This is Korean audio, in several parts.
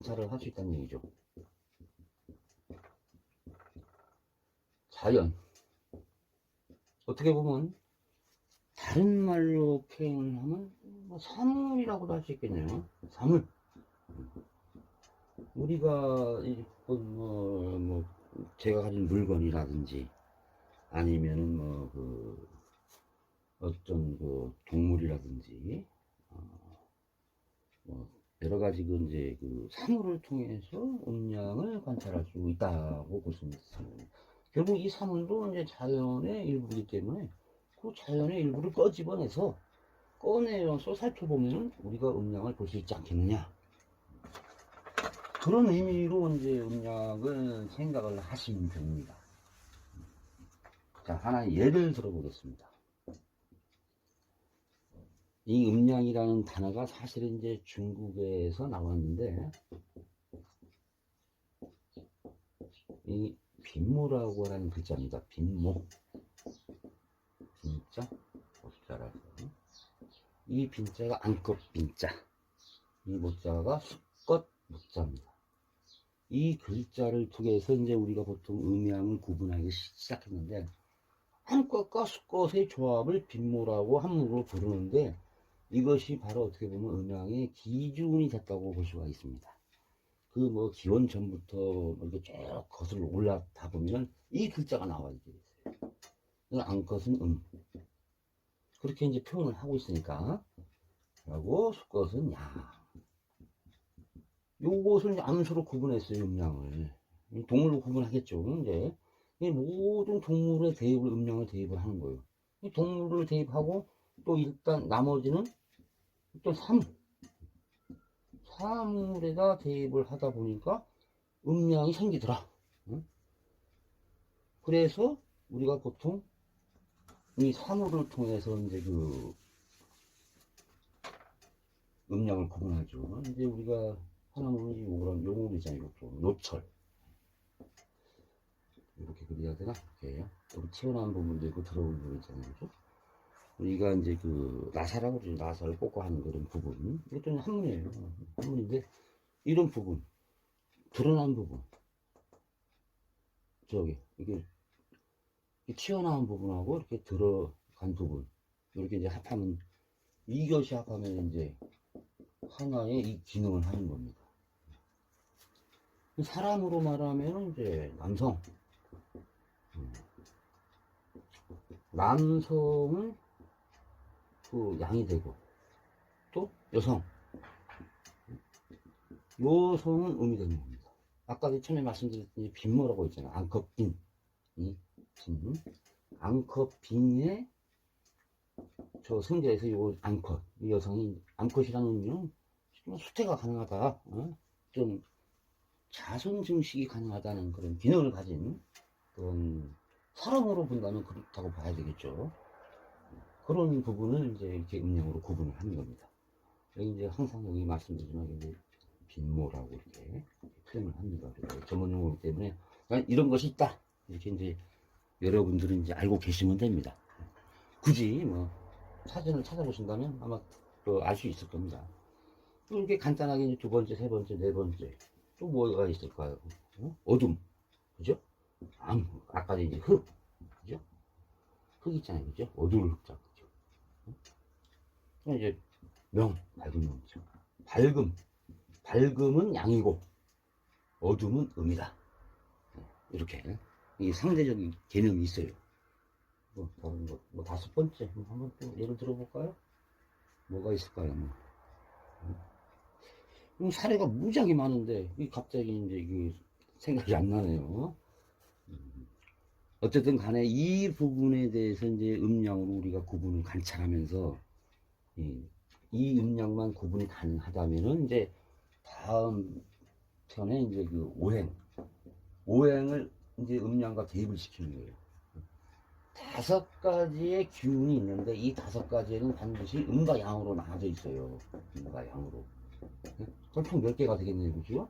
관찰을 할 수 있다는 얘기죠. 자연. 어떻게 보면 다른 말로 표현을 하면 뭐 사물이라고도 할 수 있겠네요. 사물. 우리가 뭐 제가 가진 물건이라든지 아니면은 어떤 동물이라든지 뭐 여러 가지 이제 사물을 통해서 음양을 관찰할 수 있다고 볼 수 있습니다. 결국 이 사물도 이제 자연의 일부이기 때문에 그 자연의 일부를 꺼내서 살펴보면 우리가 음양을 볼 수 있지 않겠느냐. 그런 의미로 이제 음양을 생각을 하시면 됩니다. 자, 하나의 예를 들어보겠습니다. 이 음양이라는 단어가 사실은 이제 중국에서 나왔는데, 이 빈모라고 하는 글자입니다. 빈모. 빈자, 모자라서. 이 빈자가 안것 빈자. 이 모자가 수껏 모자입니다. 이 글자를 통해서 이제 우리가 보통 음양을 구분하기 시작했는데, 안것과 수껏의 조합을 빈모라고 한문으로 부르는데, 이것이 바로 어떻게 보면 음양의 기준이 됐다고 볼 수가 있습니다. 기원 전부터 이렇게 쭉 거슬러 올라다 보면 이 글자가 나와야 되겠어요. 안것은 그렇게 이제 표현을 하고 있으니까, 라고 수것은 양. 요것을 암수로 구분했어요, 음양을. 동물로 구분하겠죠. 이제 이 모든 동물의 대입을 음양을 대입을 하는 거예요. 이 동물을 대입하고 또 일단 나머지는 또 사물에다 대입을 하다 보니까 음양이 생기더라. 그래서 우리가 보통 이 사물을 통해서 이제 음양을 구분하죠. 이제 우리가 하나는 요런 있잖아요. 요철. 이렇게 그려야 되나? 이렇게. 여기 튀어나온 부분도 있고 들어온 부분 있잖아요. 그죠? 우리가 이제 나사라고 그러죠. 나사를 꽂고 하는 그런 부분. 이것도 한문이에요. 한문인데, 이런 부분. 드러난 부분. 이게 튀어나온 부분하고 이렇게 들어간 부분. 이렇게 이제 합하면, 이것이 합하면 이제 하나의 이 기능을 하는 겁니다. 사람으로 말하면 이제 남성은 양이 되고, 또 여성은 음이 되는 겁니다. 아까 처음에 말씀드렸더니 빈모라고 했잖아요. 안컷빈. 이 빈. 안컷빈의 저 승자에서 요 안컷. 이 여성이 안컷이라는 의미는 수태가 가능하다. 좀 자손 증식이 가능하다는 그런 기능을 가진 그런 사람으로 본다면 그렇다고 봐야 되겠죠. 그런 부분을 이제 이렇게 음양으로 구분을 하는 겁니다. 여기 이제 항상 여기 말씀드리지만 여기 빈모라고 이렇게 표현을 합니다. 전문 용어이기 때문에 이런 것이 있다. 이렇게 이제 여러분들은 이제 알고 계시면 됩니다. 굳이 사진을 찾아보신다면 아마 알 수 있을 겁니다. 또 이렇게 간단하게 이제 두 번째, 세 번째, 네 번째 또 뭐가 있을까요? 어둠, 그죠? 아까 이제 흙, 그죠? 흙 있잖아요, 그죠? 어두울 흙자, 그죠? 이제 밝은 명이죠. 밝음은 양이고 어둠은 음이다. 이렇게 이 상대적인 개념이 있어요. 다른 다섯 번째 한번 또 예를 들어볼까요? 뭐가 있을까요? 사례가 무지하게 많은데 갑자기 이제 이게 생각이 안 나네요. 어쨌든 간에 이 부분에 대해서 이제 음양으로 우리가 구분을 관찰하면서 이 음양만 구분이 가능하다면은 이제 다음 편에 이제 오행을 이제 음양과 대입을 시키는 거예요. 5가지의 기운이 있는데 이 5가지에는 반드시 음과 양으로 나눠져 있어요. 음과 양으로. 그럼 총 10개가 되겠네요. 그죠?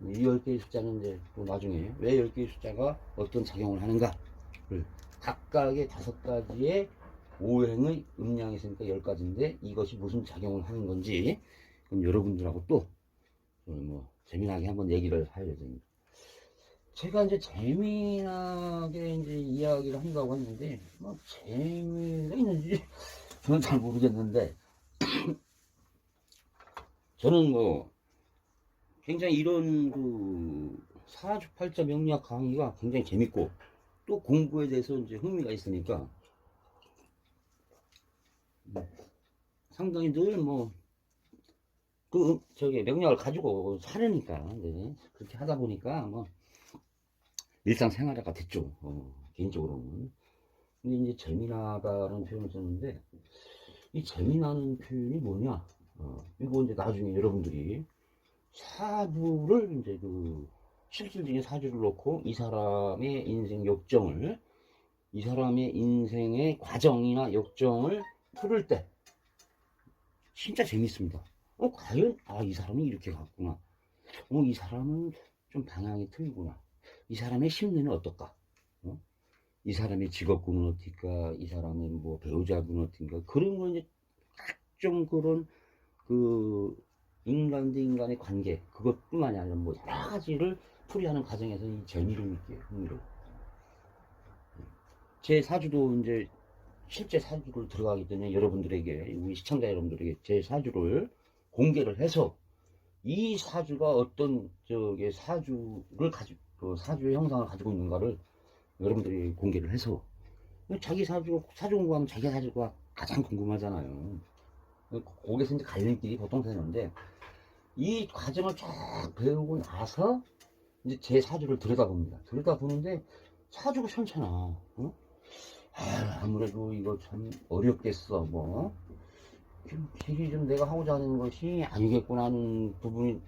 이 10개의 숫자는 이제 또 나중에 왜 10개의 숫자가 어떤 작용을 하는가 각각의 5가지의 오행의 음양이 있으니까 10가지인데 이것이 무슨 작용을 하는 건지 그럼 여러분들하고 또 오늘 뭐 재미나게 한번 얘기를 할 예정입니다. 제가 이제 재미나게 이제 이야기를 한다고 했는데 뭐 재미가 있는지 저는 잘 모르겠는데 저는 뭐 굉장히 이런 그 사주팔자 명리학 강의가 굉장히 재밌고 또 공부에 대해서 이제 흥미가 있으니까 상당히 늘 뭐 그 저기 명리학을 가지고 살으니까 네. 그렇게 하다 보니까 뭐 일상생활화가 됐죠. 개인적으로는. 근데 이제 재미나다라는 표현을 썼는데 이 재미나는 표현이 뭐냐? 이거 이제 나중에 여러분들이 사주를 이제 그 실질적인 사주를 놓고 이 사람의 인생 역정을 이 사람의 인생의 과정이나 역정을 풀을 때 진짜 재밌습니다. 과연 이 사람이 이렇게 갔구나. 이 사람은 좀 방향이 틀리구나. 이 사람의 심리는 어떨까? 이 사람의 직업군은 어떨까? 이 사람의 뭐 배우자군은 어떨까? 그런 거 이제 각종 그런 그 인간 대 인간의 관계 그것뿐만이 아니라 뭐 여러 가지를 풀이하는 과정에서 이 재미를 느껴요. 흥미를. 제 사주도 이제 실제 사주를 들어가기 전에 여러분들에게 우리 시청자 여러분들에게 제 사주를 공개를 해서 이 사주가 어떤 저기 사주를 가지고 그 사주의 형상을 가지고 있는가를 여러분들이 공개를 해서 자기 사주 공부하면 자기 사주가 가장 궁금하잖아요. 거기서 이제 갈림길이 보통 되는데 이 과정을 쫙 배우고 나서 이제 제 사주를 들여다봅니다. 들여다보는데 사주가 편찮아. 아무래도 이거 참 어렵겠어. 뭐 길이 좀 내가 하고자 하는 것이 아니겠구나 하는 부분이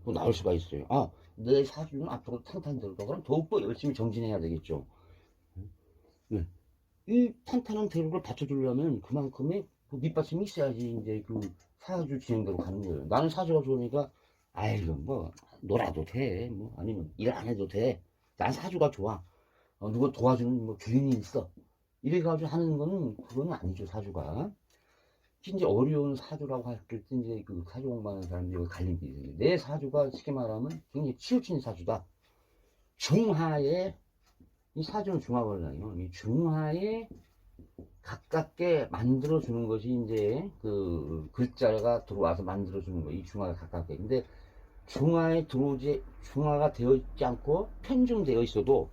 또 나올 수가 있어요. 내 사주는 앞으로 탄탄대로다. 그럼 더욱더 열심히 정진해야 되겠죠. 네. 이 탄탄한 대로를 받쳐주려면 그만큼의 그 밑받침이 있어야지 이제 그 사주 진행대로 가는 거예요. 나는 사주가 좋으니까 아이고 뭐 놀아도 돼. 뭐 아니면 일 안 해도 돼. 난 사주가 좋아. 누구 도와주는 뭐 주인이 있어. 이래가지고 하는 거는 그건 아니죠 사주가. 이제 어려운 사주라고 할 때 이제 그 사주 공부하는 사람들이 갈림길이 생겨요. 내 사주가 쉽게 말하면 굉장히 치우친 사주다. 중하에 이 사주는 중화를 나요. 이 중하에 가깝게 만들어 주는 것이 이제 그 글자가 들어와서 만들어 주는 거. 이 중화가 가깝게. 근데 중화가 되어 있지 않고 편중되어 있어도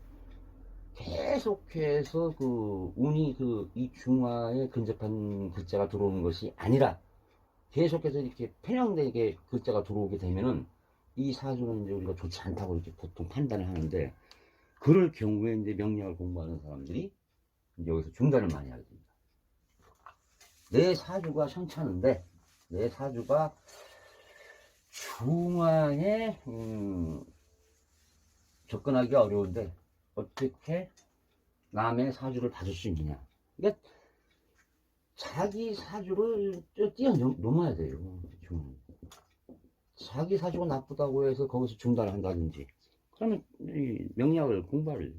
계속해서 그 운이 그 이 중화에 근접한 글자가 들어오는 것이 아니라 계속해서 이렇게 편향되게 글자가 들어오게 되면은 이 사주는 이제 우리가 좋지 않다고 이렇게 보통 판단을 하는데 그럴 경우에 이제 명리학을 공부하는 사람들이 이제 여기서 중단을 많이 하게 됩니다. 내 사주가 현찮은데 내 사주가 중화에 접근하기가 어려운데 어떻게 남의 사주를 봐줄 수 있느냐. 그러니까 자기 사주를 뛰어넘어야 돼요. 자기 사주가 나쁘다고 해서 거기서 중단을 한다든지 그러면 이 명리학을 공부할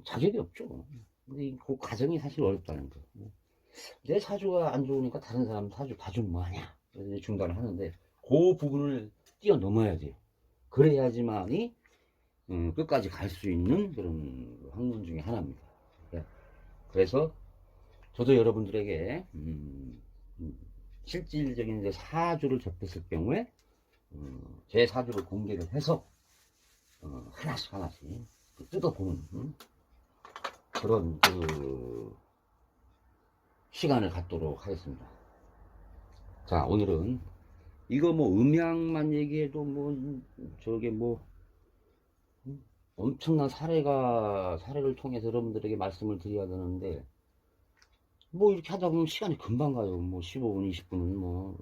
자격이 없죠. 근데 그 과정이 사실 어렵다는 거. 내 사주가 안 좋으니까 다른 사람 사주 봐주면 뭐하냐. 그래서 중단을 하는데 그 부분을 뛰어넘어야 돼요. 그래야지만이 끝까지 갈 수 있는 그런 학문 중에 하나입니다. 그래서 저도 여러분들에게 실질적인 이제 사주를 접했을 경우에 제 사주를 공개를 해서 하나씩 뜯어보는 그런 그 시간을 갖도록 하겠습니다. 자, 오늘은 이거 뭐 음양만 얘기해도 뭐 저게 뭐 엄청난 사례를 통해서 여러분들에게 말씀을 드려야 되는데 뭐 이렇게 하다 보면 시간이 금방 가요. 뭐 15분, 20분은 뭐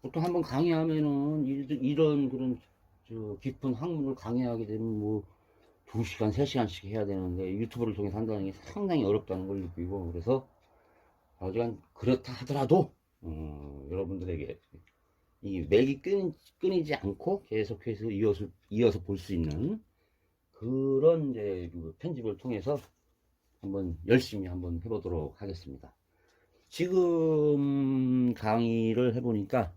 보통 한번 강의하면은 이런 그런 저 깊은 학문을 강의하게 되면 뭐 2시간, 3시간씩 해야 되는데 유튜브를 통해서 한다는 게 상당히 어렵다는 걸 느끼고 그래서 하지만 그렇다 하더라도 여러분들에게 이 맥이 끊이지 않고 계속해서 이어서 볼 수 있는 그런 이제 그 편집을 통해서 한번 열심히 한번 해보도록 하겠습니다. 지금 강의를 해보니까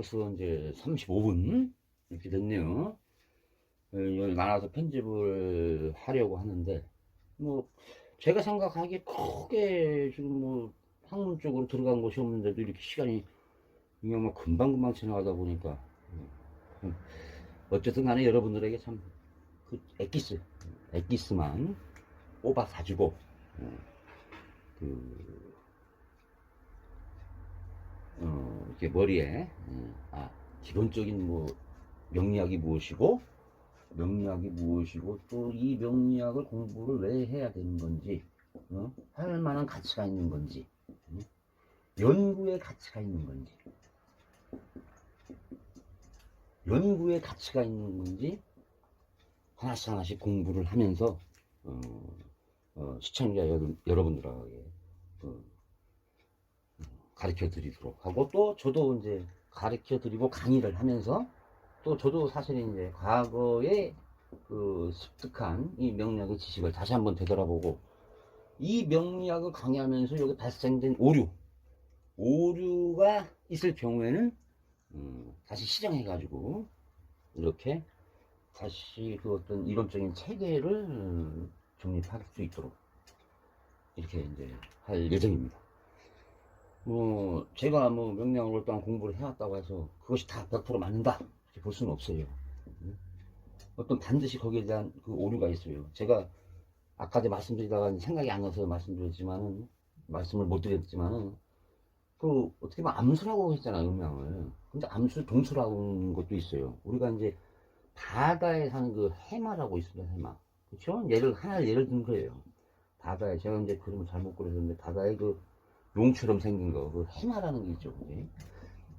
벌써 이제 35분 이렇게 됐네요. 여기 나눠서 편집을 하려고 하는데, 뭐, 제가 생각하기에 크게 지금 뭐, 학문 쪽으로 들어간 것이 없는데도 이렇게 시간이 그냥 뭐 금방금방 지나가다 보니까, 어쨌든 간에 여러분들에게 참, 그 엑기스만 뽑아 가지고, 그, 이렇게 머리에, 기본적인 뭐, 명리학이 무엇이고, 또 이 명리학을 공부를 왜 해야 되는 건지, 할 만한 가치가 있는 건지, 연구의 가치가 있는 건지, 하나씩 하나씩 공부를 하면서, 시청자 여러분들에게 가르쳐 드리도록 하고, 또 저도 이제 가르쳐 드리고 강의를 하면서, 또 저도 사실 이제 과거에 그 습득한 이 명리학의 지식을 다시 한번 되돌아보고, 이 명리학을 강의하면서 여기 발생된 오류가 있을 경우에는 다시 시정해 가지고 이렇게 다시 그 어떤 이론적인 체계를 정립할 수 있도록 이렇게 이제 할 예정입니다. 뭐 제가 뭐 명리학을 오랫동안 공부를 해왔다고 해서 그것이 다 100% 맞는다 이렇게 볼 수는 없어요. 어떤 반드시 거기에 대한 그 오류가 있어요. 제가 아까도 말씀드리다가 생각이 안 나서 말씀을 못 드렸지만은, 그 어떻게 보면 암수라고 했잖아요, 음양을. 근데 암수 동수라고 하는 것도 있어요. 우리가 이제 바다에 사는 그 해마라고 있습니다, 해마. 그렇죠? 하나를 예를 든 거예요. 바다에, 제가 이제 그림을 잘못 그렸는데, 바다에 그 용처럼 생긴 거, 그 해마라는 게 있죠. 그지?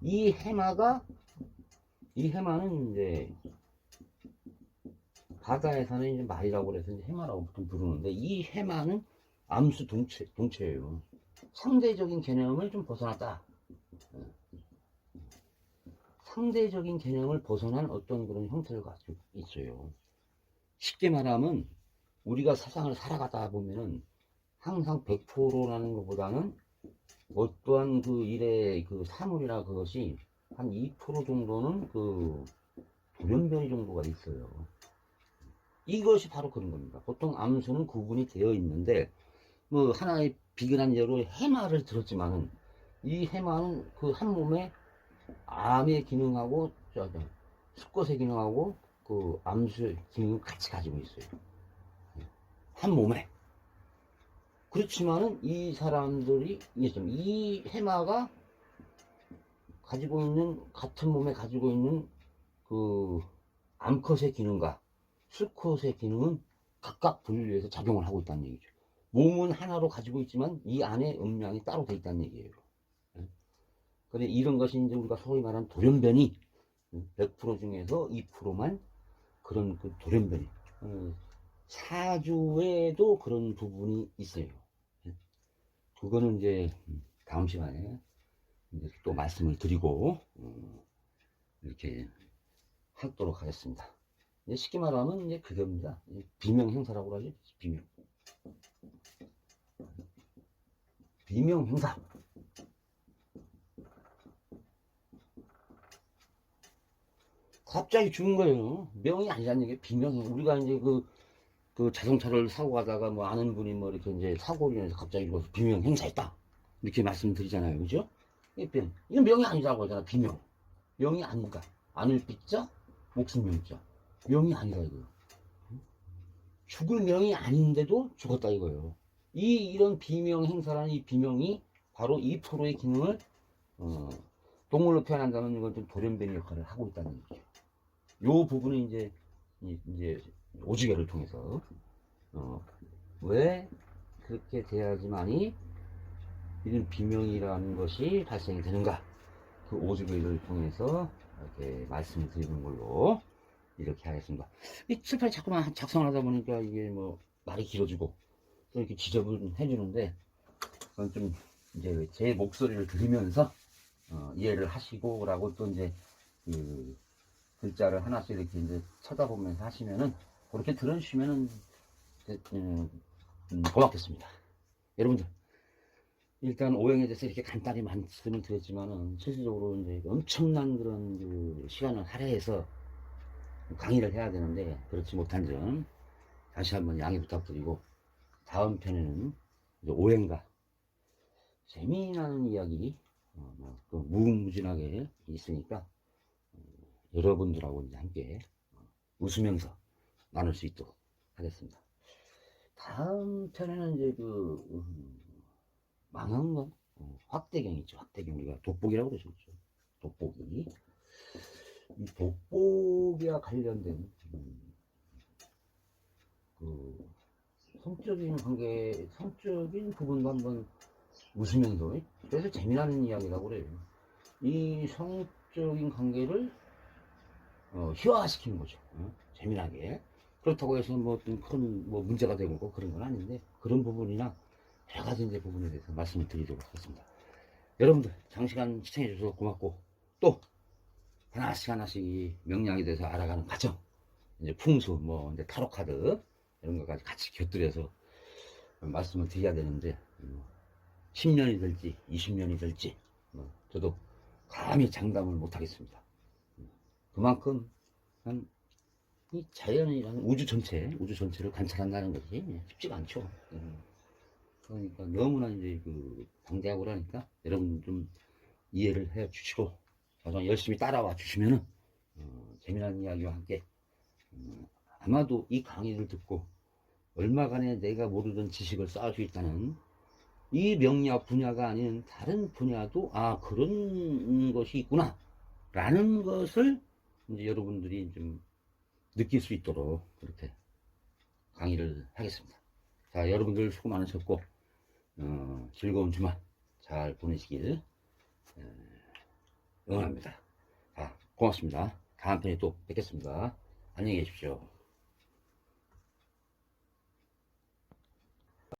이 해마는 이제 바다에 사는 이제 말이라고 그래서 이제 해마라고 보통 부르는데, 이 해마는 암수 동체예요. 상대적인 개념을 좀 벗어났다. 상대적인 개념을 벗어난 어떤 그런 형태를 가지고 있어요. 쉽게 말하면 우리가 세상을 살아가다 보면은 항상 100%라는 것보다는 어떠한 그 일의 그 사물이나 그것이 한 2% 정도는 그 돌연변이 정도가 있어요. 이것이 바로 그런 겁니다. 보통 암수는 구분이 되어 있는데, 뭐 하나의 비근한 예로 해마를 들었지만은, 이 해마는 그 한 몸에 암의 기능하고 수컷의 기능하고 그 암수의 기능을 같이 가지고 있어요. 한 몸에. 그렇지만은 이 사람들이 이 해마가 가지고 있는, 같은 몸에 가지고 있는 그 암컷의 기능과 수컷의 기능은 각각 분리해서 작용을 하고 있다는 얘기죠. 몸은 하나로 가지고 있지만 이 안에 음양이 따로 돼 있다는 얘기예요. 근데 이런 것이 이제 우리가 소위 말하는 돌연변이, 100% 중에서 2%만 그런 그 돌연변이, 사주에도 그런 부분이 있어요. 그거는 이제 다음 시간에 이제 또 말씀을 드리고 이렇게 하도록 하겠습니다. 쉽게 말하면 이제 그겁니다. 비명행사라고 하죠. 비명행사. 갑자기 죽은 거예요. 명이 아니라는 게 비명이. 우리가 이제 그 자동차를 사고 가다가 뭐 아는 분이 뭐 이렇게 이제 사고로 인해서 갑자기 죽어서 비명 행사했다. 이렇게 말씀드리잖아요. 그죠? 이건 명이 아니라고 하잖아. 비명. 명이 아닌가. 안을 삐자, 목숨 명자. 명이 아니다 이거. 죽을 명이 아닌데도 죽었다 이거예요. 이런 비명 행사라는 이 비명이 바로 2%의 기능을 동물로 표현한다면 이건 좀 돌연변이 역할을 하고 있다는 얘기죠. 요 부분이 이제 오지개를 통해서 왜 그렇게 돼야지만이 이런 비명이라는 것이 발생이 되는가, 그 오지개를 통해서 이렇게 말씀을 드리는 걸로 이렇게 하겠습니다. 이 칠판이 자꾸만 작성을 하다 보니까 이게 뭐 말이 길어지고 또 이렇게 지저분해 주는데, 그건 좀 이제 제 목소리를 들으면서 이해를 하시고라고, 또 이제 그 글자를 하나씩 이렇게 이제 쳐다보면서 하시면은, 그렇게 들어주시면은 고맙겠습니다. 여러분들, 일단 오행에 대해서 이렇게 간단히 말씀을 드렸지만은 실질적으로 이제 엄청난 그런 그 시간을 할애해서 강의를 해야 되는데 그렇지 못한 점 다시 한번 양해 부탁드리고 다음 편에는 이제 오행과 재미나는 이야기 그 무궁무진하게 있으니까 여러분들하고 이제 함께 웃으면서 나눌 수 있도록 하겠습니다. 다음 편에는 이제 그 망원경 확대경 있죠. 확대경 우리가 돋보기라고 그러죠. 돋보기. 이 돋보기와 관련된 그 성적인 관계, 성적인 부분도 한번 웃으면서 그래서 재미나는 이야기라고 그래요. 이 성적인 관계를 희화화시키는 거죠. 재미나게. 그렇다고 해서 뭐 어떤 큰 뭐 문제가 되고 그런 건 아닌데 그런 부분이나 여러 가지 이제 부분에 대해서 말씀을 드리도록 하겠습니다. 여러분들 장시간 시청해 주셔서 고맙고 또 하나씩 하나씩 이 명량에 대해서 알아가는 과정, 이제 풍수, 뭐 이제 타로 카드 이런 것까지 같이 곁들여서 말씀을 드려야 되는데 10년이 될지 20년이 될지 저도 감히 장담을 못 하겠습니다. 그만큼 이 자연이라는 우주 전체를 관찰한다는 것이 쉽지가 않죠. 그러니까 너무나 이제 그 방대하고 그러니까 여러분 좀 이해를 해 주시고 열심히 따라와 주시면은 재미난 이야기와 함께 아마도 이 강의를 듣고 얼마간에 내가 모르던 지식을 쌓을 수 있다는 이 명리학 분야가 아닌 다른 분야도 그런 것이 있구나 라는 것을 이제 여러분들이 좀 느낄 수 있도록 그렇게 강의를 하겠습니다. 자, 여러분들 수고 많으셨고 즐거운 주말 잘 보내시길 응원합니다. 자, 고맙습니다. 다음 편에 또 뵙겠습니다. 안녕히 계십시오.